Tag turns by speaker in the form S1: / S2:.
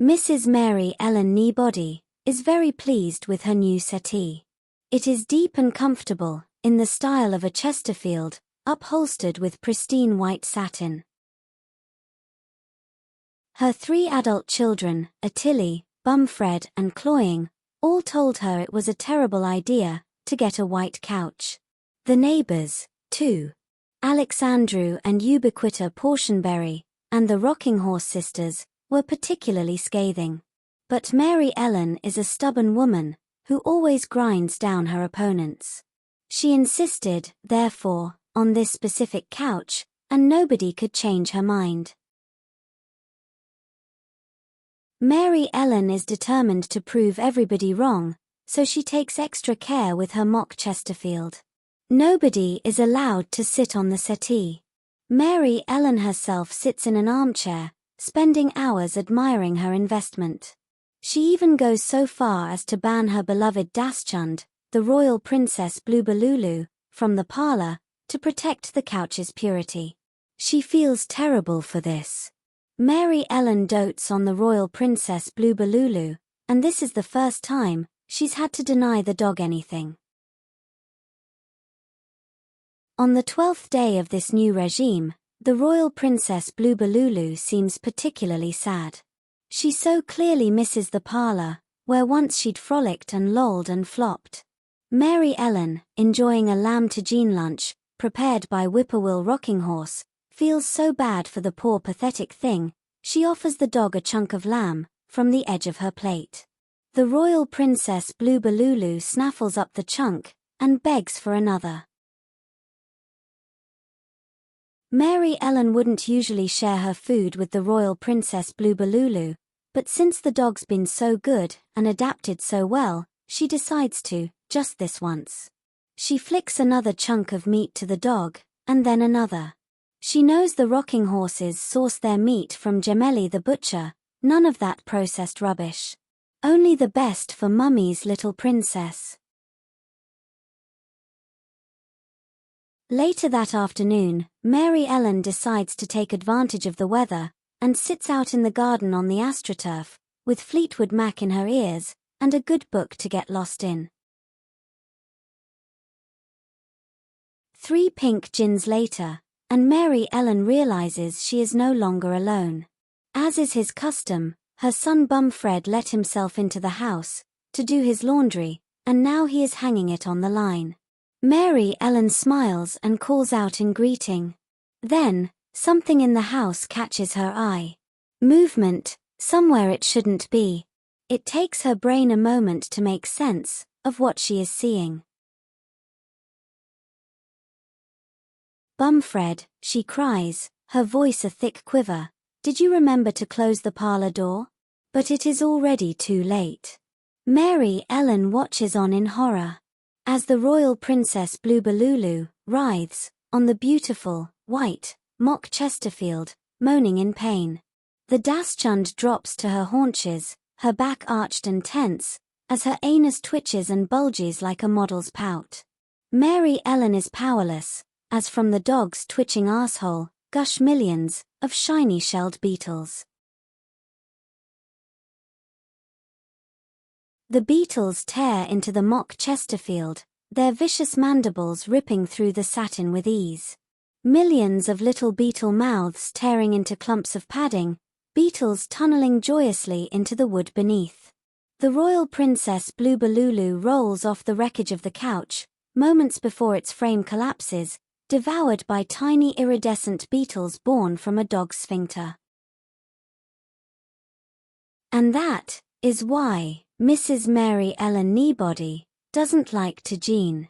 S1: Mrs. Mary Ellen Kneebody is very pleased with her new settee. It is deep and comfortable, in the style of a Chesterfield, upholstered with pristine white satin. Her 3 adult children, Tilly, Bumfred and Cloying, all told her it was a terrible idea to get a white couch. The neighbors, too. Alexandru and Ubiquita Portionberry, and the Rocking Horse sisters, were particularly scathing. But Mary Ellen is a stubborn woman, who always grinds down her opponents. She insisted, therefore, on this specific couch, and nobody could change her mind. Mary Ellen is determined to prove everybody wrong, so she takes extra care with her Mock Chesterfield. Nobody is allowed to sit on the settee. Mary Ellen herself sits in an armchair, spending hours admiring her investment. She even goes so far as to ban her beloved dachshund, the Royal Princess Blubalooloo, from the parlor, to protect the couch's purity. She feels terrible for this. Mary Ellen dotes on the Royal Princess Blubalooloo, and this is the first time she's had to deny the dog anything. On the 12th day of this new regime, the Royal Princess Blubalooloo seems particularly sad. She so clearly misses the parlor, where once she'd frolicked and lolled and flopped. Mary Ellen, enjoying a lamb tagine lunch, prepared by Whippoorwill Rocking Horse, feels so bad for the poor pathetic thing, she offers the dog a chunk of lamb, from the edge of her plate. The Royal Princess Blubalooloo snaffles up the chunk, and begs for another. Mary Ellen wouldn't usually share her food with the Royal Princess Blubalooloo, but since the dog's been so good and adapted so well, she decides to, just this once. She flicks another chunk of meat to the dog, and then another. She knows the rocking horses source their meat from Gemelli the butcher, none of that processed rubbish. Only the best for Mummy's little princess. Later that afternoon, Mary Ellen decides to take advantage of the weather, and sits out in the garden on the astroturf, with Fleetwood Mac in her ears, and a good book to get lost in. 3 pink gins later, and Mary Ellen realizes she is no longer alone. As is his custom, her son Bumfred let himself into the house, to do his laundry, and now he is hanging it on the line. Mary Ellen smiles and calls out in greeting. Then, something in the house catches her eye. Movement, somewhere it shouldn't be. It takes her brain a moment to make sense of what she is seeing. Bumfred, she cries, her voice a thick quiver, did you remember to close the parlor door? But it is already too late. Mary Ellen watches on in horror. As the Royal Princess Blubalooloo writhes on the beautiful, white, Mock Chesterfield, moaning in pain. The dachshund drops to her haunches, her back arched and tense, as her anus twitches and bulges like a model's pout. Mary Ellen is powerless, as from the dog's twitching asshole, gush millions of shiny-shelled beetles. The beetles tear into the Mock Chesterfield, their vicious mandibles ripping through the satin with ease. Millions of little beetle mouths tearing into clumps of padding, beetles tunneling joyously into the wood beneath. The Royal Princess Blubalooloo rolls off the wreckage of the couch, moments before its frame collapses, devoured by tiny iridescent beetles born from a dog's sphincter. And that is why Mrs. Mary Ellen Kneebody doesn't like tagine.